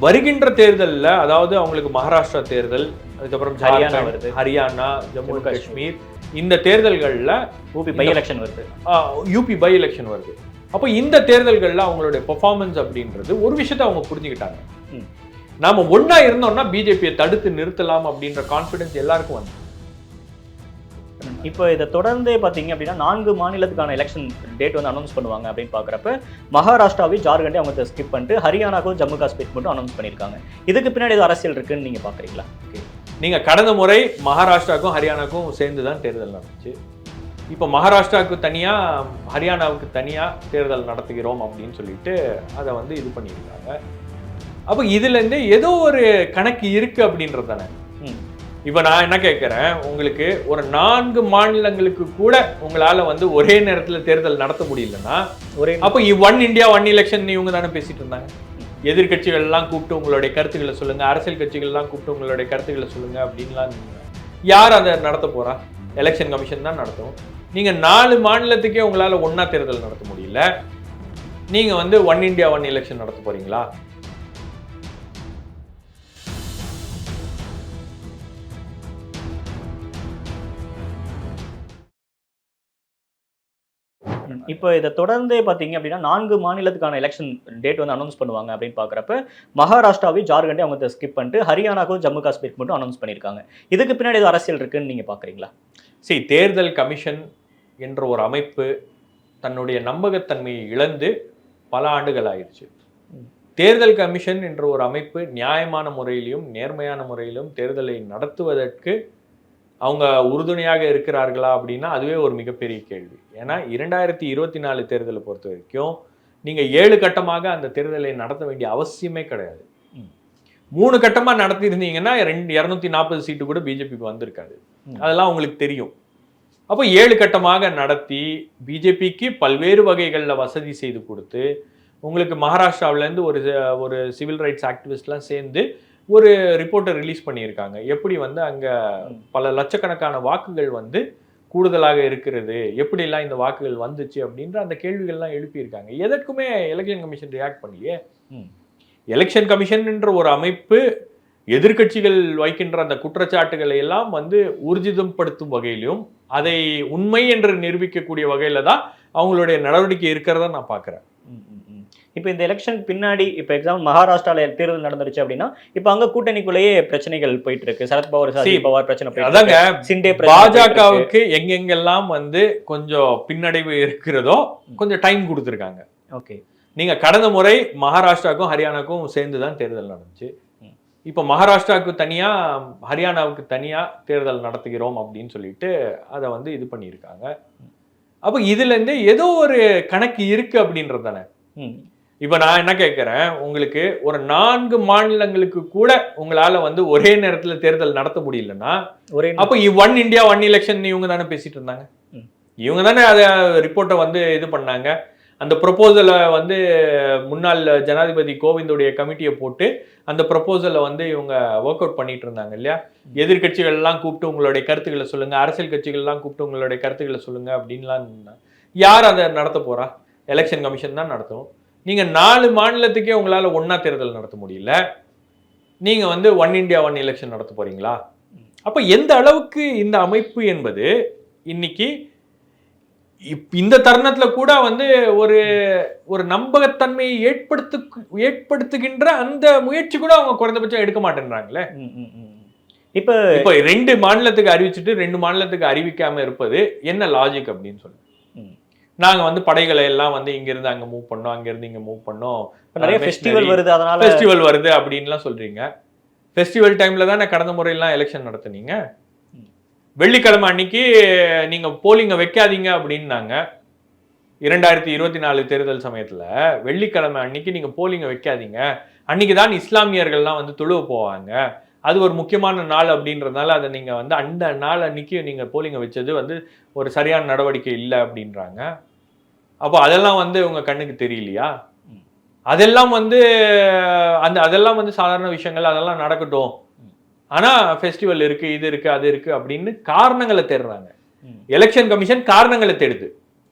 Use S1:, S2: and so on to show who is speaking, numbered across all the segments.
S1: வருகின்ற தேர்தலில், அதாவது அவங்களுக்கு மகாராஷ்டிரா தேர்தல், அதுக்கப்புறம்
S2: ஹரியானா வருது,
S1: ஹரியானா, ஜம்மு காஷ்மீர், இந்த தேர்தல்களில்
S2: யூபி பை எலெக்ஷன் வருது,
S1: யூபி பை எலெக்ஷன் வருது. அப்போ இந்த தேர்தல்களில் அவங்களுடைய பெர்ஃபார்மன்ஸ் அப்படின்றது ஒரு விஷயத்தை அவங்க புரிஞ்சுக்கிட்டாங்க. நாம ஒன்னா இருந்தோம்னா பிஜேபியை தடுத்து நிறுத்தலாம் அப்படின்ற கான்ஃபிடன்ஸ் எல்லாருக்கும் வந்து.
S2: இப்போ இதை தொடர்ந்தே பார்த்தீங்க அப்படின்னா 4 மாநிலத்துக்கான எலெக்ஷன் டேட் வந்து அனௌன்ஸ் பண்ணுவாங்க அப்படின்னு பார்க்குறப்ப மகாராஷ்டிராவையும் ஜார்க்கண்டே அவங்க ஸ்கிப் பண்ணிட்டு ஹரியானாக்கும் ஜம்மு காஷ்மீர் மட்டும் அனௌன்ஸ் பண்ணியிருக்காங்க. இதுக்கு பின்னாடி ஏதோ அரசியல் இருக்குன்னு நீங்கள் பார்க்குறீங்களா?
S1: நீங்கள் கடந்த முறை மகாராஷ்டிராவுக்கும் ஹரியானாக்கும் சேர்ந்து தான் தேர்தல் நடந்துச்சு. இப்போ மகாராஷ்டிராவுக்கு தனியாக, ஹரியானாவுக்கு தனியாக தேர்தல் நடத்துகிறோம் அப்படின்னு சொல்லிட்டு அதை வந்து இது பண்ணியிருக்காங்க. அப்போ இதுலேருந்து ஏதோ ஒரு கணக்கு இருக்குது அப்படின்றது தானே. இப்போ நான் என்ன கேட்குறேன், உங்களுக்கு ஒரு 4 மாநிலங்களுக்கு கூட உங்களால் வந்து ஒரே நேரத்தில் தேர்தல் நடத்த முடியலன்னா அப்போ ஒன் இந்தியா ஒன் எலெக்ஷன் இவங்க தானே பேசிட்டு இருந்தாங்க. எதிர்கட்சிகள் எல்லாம் கூப்பிட்டு உங்களுடைய கருத்துக்களை சொல்லுங்க, அரசியல் கட்சிகள் எல்லாம் கூப்பிட்டு உங்களுடைய கருத்துக்களை சொல்லுங்க அப்படின்லாம் யார் அதை நடத்த போறா? எலெக்ஷன் கமிஷன் தான் நடத்தும். நீங்க 4 மாநிலத்துக்கே உங்களால ஒன்னா தேர்தல் நடத்த முடியல, நீங்க வந்து ஒன் இந்தியா ஒன் எலெக்ஷன் நடத்த போறீங்களா?
S2: இப்போ இதை தொடர்ந்தே பார்த்தீங்க அப்படின்னா 4 மாநிலத்துக்கான எலெக்ஷன் டேட் வந்து அனௌன்ஸ் பண்ணுவாங்க அப்படின்னு பார்க்குறப்ப மகாராஷ்டிராவையும் ஜார்க்கண்டே அவங்க ஸ்கிப் பண்ணிட்டு ஹரியானாக்கும் ஜம்மு காஷ்மீருக்கு மட்டும் அனௌன்ஸ் பண்ணியிருக்காங்க. இதுக்கு பின்னாடி ஏதோ அரசியல் இருக்குன்னு நீங்கள் பார்க்குறீங்களா?
S1: சரி, தேர்தல் கமிஷன் என்ற ஒரு அமைப்பு தன்னுடைய நம்பகத்தன்மையை இழந்து பல ஆண்டுகள் ஆயிடுச்சு. தேர்தல் கமிஷன் என்ற ஒரு அமைப்பு நியாயமான முறையிலும் நேர்மையான முறையிலும் தேர்தலை நடத்துவதற்கு அவங்க உறுதுணையாக இருக்கிறார்களா அப்படின்னா அதுவே ஒரு மிகப்பெரிய கேள்வி. ஏன்னா 2024 தேர்தலை பொறுத்த வரைக்கும் நீங்கள் 7 கட்டமாக அந்த தேர்தலை நடத்த வேண்டிய அவசியமே கிடையாது. 3 கட்டமாக நடத்தியிருந்தீங்கன்னா 240 சீட்டு கூட பிஜேபிக்கு வந்திருக்காது. அதெல்லாம் உங்களுக்கு தெரியும். அப்போ 7 கட்டமாக நடத்தி பிஜேபிக்கு பல்வேறு வகைகளில் வசதி செய்து கொடுத்து, உங்களுக்கு மகாராஷ்டிராவிலேருந்து ஒரு சிவில் ரைட்ஸ் ஆக்டிவிஸ்ட்லாம் சேர்ந்து ஒரு ரிப்போர்ட்டை ரிலீஸ் பண்ணியிருக்காங்க. எப்படி வந்து அங்கே பல லட்சக்கணக்கான வாக்குகள் வந்து கூடுதலாக இருக்கிறது, எப்படிலாம் இந்த வாக்குகள் வந்துச்சு அப்படின்ற அந்த கேள்விகள்லாம் எழுப்பியிருக்காங்க. எதற்குமே எலெக்ஷன் கமிஷன் ரியாக்ட் பண்ணியே. எலெக்ஷன் கமிஷன் என்ற ஒரு அமைப்பு எதிர்கட்சிகள் வைக்கின்ற அந்த குற்றச்சாட்டுகளை எல்லாம் வந்து ஊர்ஜிதப்படுத்தும் வகையிலும் அதை உண்மை என்று நிரூபிக்கக்கூடிய வகையில தான் அவங்களுடைய நடவடிக்கை இருக்கிறதா நான் பார்க்குறேன்.
S2: இப்போ இந்த எலெக்ஷனுக்கு பின்னாடி இப்போ எக்ஸாம்பிள் மகாராஷ்டிராவில் தேர்தல் நடந்துருச்சு அப்படின்னா இப்போ அங்கே கூட்டணிக்குள்ளேயே பிரச்சனைகள் போயிட்டு இருக்கு. சரத்பவார் பவார் பிரச்சனை,
S1: அதாங்க சிண்டே பாஜகவுக்கு எங்கெங்கெல்லாம் வந்து கொஞ்சம் பின்னடைவு இருக்கிறதோ கொஞ்சம் டைம் கொடுத்துருக்காங்க.
S2: ஓகே,
S1: நீங்க கடந்த முறை மகாராஷ்டிராவுக்கும் ஹரியானாவுக்கும் சேர்ந்து தான் தேர்தல் நடந்துச்சு. இப்போ மகாராஷ்டிராவுக்கு தனியா ஹரியானாவுக்கு தனியா தேர்தல் நடத்துகிறோம் அப்படின்னு சொல்லிட்டு அதை வந்து இது பண்ணியிருக்காங்க. அப்போ இதுல இருந்து ஏதோ ஒரு கணக்கு இருக்கு அப்படின்றது தானே. இப்ப நான் என்ன கேட்கிறேன், உங்களுக்கு ஒரு 4 மாநிலங்களுக்கு கூட உங்களால வந்து ஒரே நேரத்துல தேர்தல் நடத்த முடியலன்னா அப்ப ஒன் இந்தியா ஒன் எலெக்ஷன் இவங்க தானே பேசிட்டு இருந்தாங்க. இவங்க தானே அதை ரிப்போர்ட்டை வந்து இது பண்ணாங்க. அந்த ப்ரொபோசலை வந்து முன்னாள் ஜனாதிபதி கோவிந்தோடைய கமிட்டியை போட்டு அந்த ப்ரொபோசலை வந்து இவங்க ஒர்க் அவுட் பண்ணிட்டு இருந்தாங்க இல்லையா. எதிர்கட்சிகள் எல்லாம் கூப்பிட்டு உங்களுடைய கருத்துக்களை சொல்லுங்க, அரசியல் கட்சிகள் எல்லாம் கூப்பிட்டு உங்களுடைய கருத்துக்களை சொல்லுங்க அப்படின்லாம். யார் அதை நடத்த போறா? எலெக்ஷன் கமிஷன் தான் நடத்தும். நீங்க 4 மாநிலத்துக்கே உங்களால ஒன்னா தேர்தல் நடத்த முடியல, நீங்க வந்து ஒன் இந்தியா ஒன் எலெக்ஷன் நடத்த போறீங்களா? அப்ப எந்த அளவுக்கு இந்த அமைப்பு என்பது இன்னைக்கு இந்த தருணத்துல கூட வந்து ஒரு நம்பகத்தன்மையை ஏற்படுத்துகின்ற அந்த முயற்சி கூட அவங்க குறைந்தபட்சம் எடுக்க மாட்டேன்றாங்களே. இப்ப 2 மாநிலத்துக்கு அறிவிச்சுட்டு 2 மாநிலத்துக்கு அறிவிக்காம இருப்பது என்ன லாஜிக் அப்படின்னு சொல்லி. நாங்க வந்து படைகளை எல்லாம் வந்து இங்க இருந்து அங்க மூவ் பண்ணோம், அங்க இருந்து இங்க மூவ் பண்ணோம்,
S2: நிறைய ஃபெஸ்டிவல் வருது, அதனால
S1: ஃபெஸ்டிவல் வருது அப்படின்லாம் சொல்றீங்க. ஃபெஸ்டிவல் டைம்ல தானே கடந்த முறையெல்லாம் எலெக்ஷன் நடத்துனீங்க. வெள்ளிக்கிழமை அன்னைக்கு நீங்க போலிங்க வைக்காதீங்க அப்படின்னாங்க. 2024 தேர்தல் சமயத்துல வெள்ளிக்கிழமை அன்னைக்கு நீங்க போலிங்க வைக்காதீங்க, அன்னைக்கு தான் இஸ்லாமியர்கள்லாம் வந்து தொழுவ போவாங்க, அது ஒரு முக்கியமான நாள் அப்படின்றதுனால அதை நீங்க வந்து அந்த நாள் அன்னைக்கு நீங்க போலிங்க வச்சது வந்து ஒரு சரியான நடவடிக்கை இல்லை அப்படின்றாங்க. அப்போ அதெல்லாம் வந்து உங்க கண்ணுக்கு தெரியலையா? அதெல்லாம் வந்து அதெல்லாம் வந்து சாதாரண விஷயங்கள், அதெல்லாம் நடக்கட்டும், ஆனா ஃபெஸ்டிவல் இருக்கு, இது இருக்கு, அது இருக்கு அப்படின்னு காரணங்களை தேடுறாங்க. எலெக்ஷன் கமிஷன் காரணங்களை தேடுது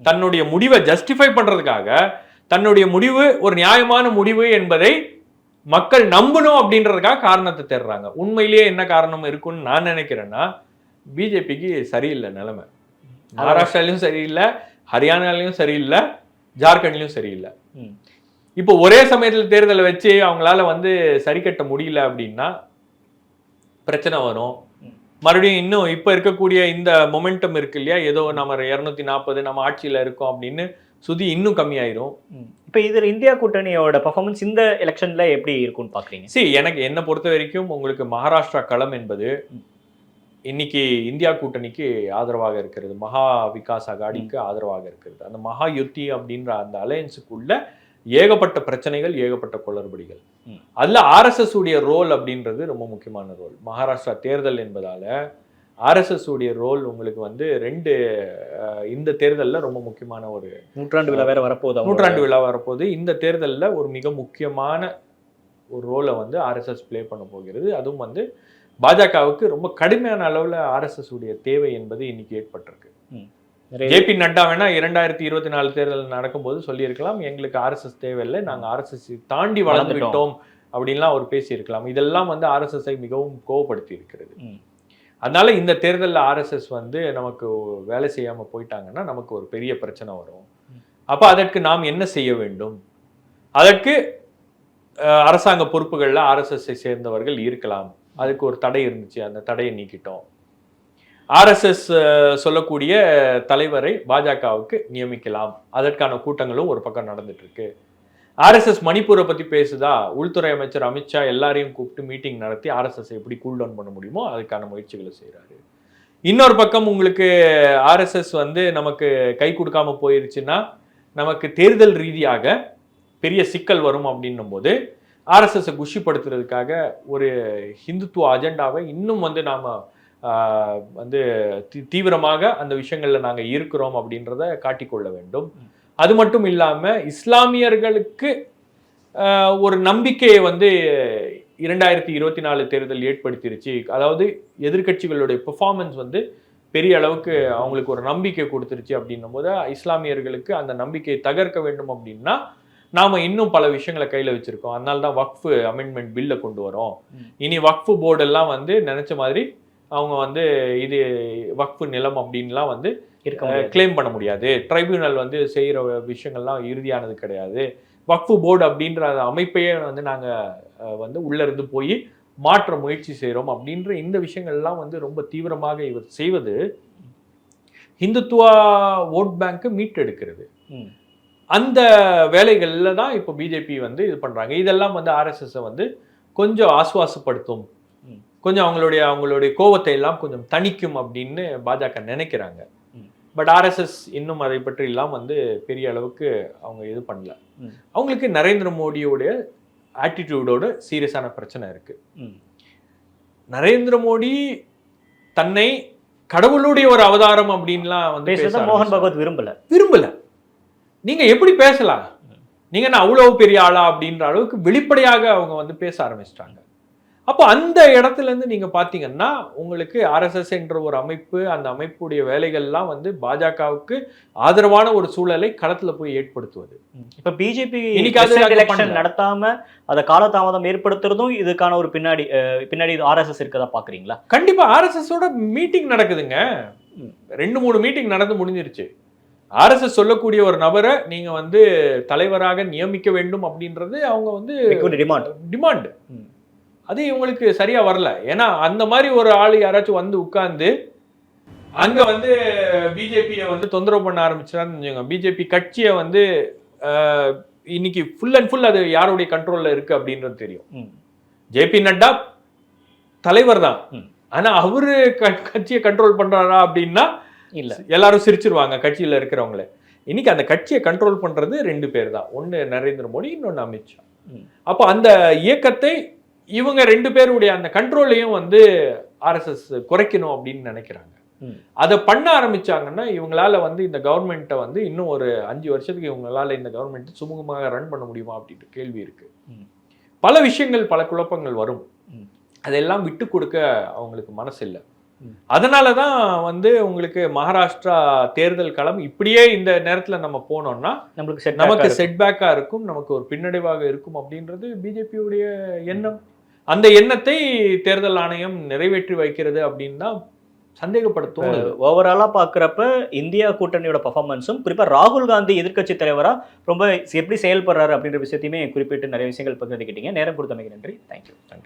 S1: தன்னுடைய முடிவை ஜஸ்டிஃபை பண்றதுக்காக. தன்னுடைய முடிவு ஒரு நியாயமான முடிவு என்பதை மக்கள் நம்பணும் அப்படின்றதுக்காக காரணத்தை தேடுறாங்க. உண்மையிலேயே என்ன காரணம் இருக்குன்னு நான் நினைக்கிறேன்னா, பிஜேபிக்கு சரியில்லை நிலைமை. மகாராஷ்டிராலையும் சரியில்லை, ஹரியானாலையும் சரியில்லை, ஜார்க்கண்ட்லயும் சரியில்லை. இப்போ ஒரே சமயத்தில் தேர்தலை வச்சு அவங்களால வந்து சரி கட்ட முடியல அப்படின்னா பிரச்சனை வரும். மறுபடியும் இன்னும் இப்ப இருக்கக்கூடிய இந்த மொமெண்டம் இருக்கு இல்லையா, ஏதோ நம்ம 240 நம்ம ஆட்சியில இருக்கோம் அப்படின்னு சுதி இன்னும் கம்மியாயிரும்.
S2: இப்ப இதுல இந்தியா கூட்டணியோட பெர்ஃபார்மன்ஸ் இந்த எலெக்ஷன்ல எப்படி இருக்கும்னு பாக்குறீங்க?
S1: எனக்கு என்ன பொறுத்த வரைக்கும் உங்களுக்கு மகாராஷ்டிரா களம் என்பது இன்னைக்கு இந்தியா கூட்டணிக்கு ஆதரவாக இருக்கிறது, மகா விகாஸ் அகாடிக்கு ஆதரவாக இருக்கிறது. அந்த மகா யுத்தி அப்படின்ற அந்த அலையன்ஸுக்குள்ள ஏகப்பட்ட பிரச்சனைகள், ஏகப்பட்ட குளறுபடிகள். அதுல RSS உடைய ரோல் அப்படின்றது ரொம்ப முக்கியமான ரோல். மகாராஷ்டிரா தேர்தல் என்பதால RSS உடைய ரோல் உங்களுக்கு வந்து இந்த தேர்தலில் ரொம்ப முக்கியமான ஒரு
S2: நூற்றாண்டு விழா வேற வரப்போகுது.
S1: நூற்றாண்டு விழா வரப்போகுது. இந்த தேர்தலில் ஒரு மிக முக்கியமான ஒரு ரோலை வந்து RSS பிளே பண்ண போகிறது. அதுவும் வந்து பாஜகவுக்கு ரொம்ப கடுமையான அளவில் RSS உடைய தேவை என்பது இன்னைக்கு ஏற்பட்டிருக்கு. JP நட்டா வேணா 2024 தேர்தல் நடக்கும்போது சொல்லியிருக்கலாம், எங்களுக்கு RSS தேவையில்லை, நாங்கள் RSS தாண்டி வளர்ந்து விட்டோம் அப்படின்லாம் அவர் பேசியிருக்கலாம். இதெல்லாம் வந்து RSS மிகவும் கோவப்படுத்தி இருக்கிறது. அதனால இந்த தேர்தலில் RSS வந்து நமக்கு வேலை செய்யாமல் போயிட்டாங்கன்னா நமக்கு ஒரு பெரிய பிரச்சனை வரும். அப்போ அதற்கு நாம் என்ன செய்ய வேண்டும்? அதற்கு அரசாங்க பொறுப்புகளில் RSS சேர்ந்தவர்கள் இருக்கலாம். அதுக்கு ஒரு தடை இருந்துச்சு, அந்த தடையை நீக்கிட்டோம். RSS சொல்லக்கூடிய தலைவரை பாஜகவுக்கு நியமிக்கலாம். அதற்கான கூட்டங்களும் ஒரு பக்கம் நடந்துட்டு இருக்கு. RSS மணிப்பூரை பத்தி பேசுதா, உள்துறை அமைச்சர் அமித்ஷா எல்லாரையும் கூப்பிட்டு மீட்டிங் நடத்தி RSS எப்படி கூல் டவுன் பண்ண முடியுமோ அதுக்கான முயற்சிகளை செய்யறாரு. இன்னொரு பக்கம் உங்களுக்கு RSS வந்து நமக்கு கை கொடுக்காம போயிருச்சுன்னா நமக்கு தேர்தல் ரீதியாக பெரிய சிக்கல் வரும் அப்படின்னும் போது RSS குஷிப்படுத்துறதுக்காக ஒரு ஹிந்துத்துவ அஜெண்டாவை இன்னும் வந்து நாம வந்து தீவிரமாக அந்த விஷயங்கள்ல நாங்க இருக்கிறோம் அப்படின்றத காட்டிக்கொள்ள வேண்டும். அது மட்டும் இல்லாம இஸ்லாமியர்களுக்கு ஒரு நம்பிக்கையை வந்து 2024 தேர்தல் ஏற்படுத்திருச்சு. அதாவது எதிர்கட்சிகளுடைய பெர்ஃபார்மன்ஸ் வந்து பெரிய அளவுக்கு அவங்களுக்கு ஒரு நம்பிக்கை கொடுத்துருச்சு அப்படின்னும் போது இஸ்லாமியர்களுக்கு அந்த நம்பிக்கையை தகர்க்க வேண்டும் அப்படின்னா நாம இன்னும் பல விஷயங்களை கையில வச்சிருக்கோம். அதனால தான் வக்ஃப் அமெண்ட்மெண்ட் பில்ல கொண்டு வரோம். இனி வக்ஃப் போர்டெல்லாம் வந்து நினைச்ச மாதிரி அவங்க வந்து இது வக்ஃப் நிலம் அப்படின்லாம் வந்து கிளைம் பண்ண முடியாது. ட்ரைபியூனல் வந்து செய்கிற விஷயங்கள்லாம் இறுதியானது கிடையாது. வக்ஃப் போர்டு அப்படின்ற அமைப்பையே வந்து நாங்கள் வந்து உள்ளிருந்து போய் மாற்ற முயற்சி செய்கிறோம் அப்படின்ற இந்த விஷயங்கள்லாம் வந்து ரொம்ப தீவிரமாக இவர் செய்வது ஹிந்துத்துவா ஓட் பேங்க்கு மீட்டெடுக்கிறது. அந்த வேலைகள்ல தான் இப்போ பிஜேபி வந்து இது பண்றாங்க. இதெல்லாம் வந்து RSS வந்து கொஞ்சம் ஆசுவாசப்படுத்தும், கொஞ்சம் அவங்களுடைய கோவத்தை எல்லாம் கொஞ்சம் தணிக்கும் அப்படின்னு பாஜக நினைக்கிறாங்க. பட் RSS இன்னும் அதை பற்றி எல்லாம் வந்து பெரிய அளவுக்கு அவங்க இது பண்ணல. அவங்களுக்கு நரேந்திர மோடியோட ஆட்டிடியூடோட சீரியஸான பிரச்சனை இருக்கு. நரேந்திர மோடி தன்னை கடவுளுடைய ஒரு அவதாரம் அப்படின்லாம் வந்து
S2: மோகன் பகவத் விரும்பல.
S1: நீங்க எப்படி பேசலாம்? நீங்க நான் அவ்வளவு பெரிய ஆளா அப்படின்ற அளவுக்கு வெளிப்படையாக அவங்க வந்து பேச ஆரம்பிச்சிட்டாங்க. அப்போ அந்த இடத்துல இருந்து நீங்க பாத்தீங்கன்னா உங்களுக்கு RSS என்ற ஒரு அமைப்பு, அந்த அமைப்புடைய வேலைகள்லாம் வந்து பாஜகவுக்கு ஆதரவான ஒரு சூழலை களத்துல போய் ஏற்படுத்துவது.
S2: இப்ப பிஜேபி எலெக்ஷன் நடத்தாம அதை காலதாமதம் ஏற்படுத்துறதும் இதுக்கான ஒரு பின்னாடி RSS இருக்கதா பாக்குறீங்களா?
S1: கண்டிப்பா RSS ஓட மீட்டிங் நடக்குதுங்க. 2-3 மீட்டிங் நடந்து முடிஞ்சிருச்சு. RSS சொல்லக்கூடிய ஒரு நபரை நீங்க வந்து தலைவராக நியமிக்க வேண்டும் அப்படின்றது அவங்க வந்து டிமாண்ட். அது இவங்களுக்கு சரியா வரல. ஏன்னா அந்த மாதிரி ஒரு ஆள் யாராச்சும் வந்து உட்கார்ந்து அங்க வந்து பிஜேபியை வந்து தொந்தரவு பண்ண ஆரம்பிச்சான்னு பிஜேபி கட்சியை வந்து இன்னைக்கு ஃபுல் அண்ட் ஃபுல் அது யாருடைய கண்ட்ரோல்ல இருக்கு அப்படின்றது தெரியும். JP நட்டா தலைவர் தான், ஆனா அவரு கட்சியை கண்ட்ரோல் பண்றாரா அப்படின்னா இல்ல, எல்லாரும் சிரிச்சிருவாங்க கட்சியில இருக்கிறவங்கள. இன்னைக்கு அந்த கட்சியை கண்ட்ரோல் பண்றது 2 பேர் தான், ஒன்னு நரேந்திர மோடி, இன்னொன்னு அமித்ஷா. அப்போ அந்த இயக்கத்தை இவங்க 2 பேருடைய அந்த கண்ட்ரோலையும் வந்து RSS குறைக்கணும் அப்படின்னு நினைக்கிறாங்க. அதை பண்ண ஆரம்பிச்சாங்கன்னா இவங்களால வந்து இந்த கவர்மெண்ட்டை வந்து இன்னும் ஒரு 5 வருஷத்துக்கு இவங்களால இந்த கவர்மெண்ட் சுமூகமாக ரன் பண்ண முடியுமா அப்படின்ட்டு கேள்வி இருக்கு. பல விஷயங்கள், பல குழப்பங்கள் வரும். அதெல்லாம் விட்டு கொடுக்க அவங்களுக்கு மனசு இல்லை. அதனால தான் வந்து உங்களுக்கு மகாராஷ்டிரா தேர்தல் களம் இப்படியே இந்த நேரத்துல நம்ம போனோம்னா நமக்கு செட்பேக்கா இருக்கும், நமக்கு ஒரு பின்னடைவாக இருக்கும் அப்படின்றது பிஜேபியுடைய எண்ணம். அந்த எண்ணத்தை தேர்தல் ஆணையம் நிறைவேற்றி வைக்கிறது அப்படின்னு தான் சந்தேகப்படுத்தும்.
S2: ஓவராலா பாக்குறப்ப இந்தியா கூட்டணியோட பர்ஃபார்மன்ஸும் குறிப்பா ராகுல் காந்தி எதிர்க்கட்சி தலைவரா ரொம்ப எப்படி செயல்படுறாரு அப்படின்ற விஷயத்தையுமே குறிப்பிட்டு நிறைய விஷயங்கள் பகிர்ந்துக்கிட்டீங்க. நேரம் கொடுத்தமைக்கு நன்றி. தேங்க்யூ.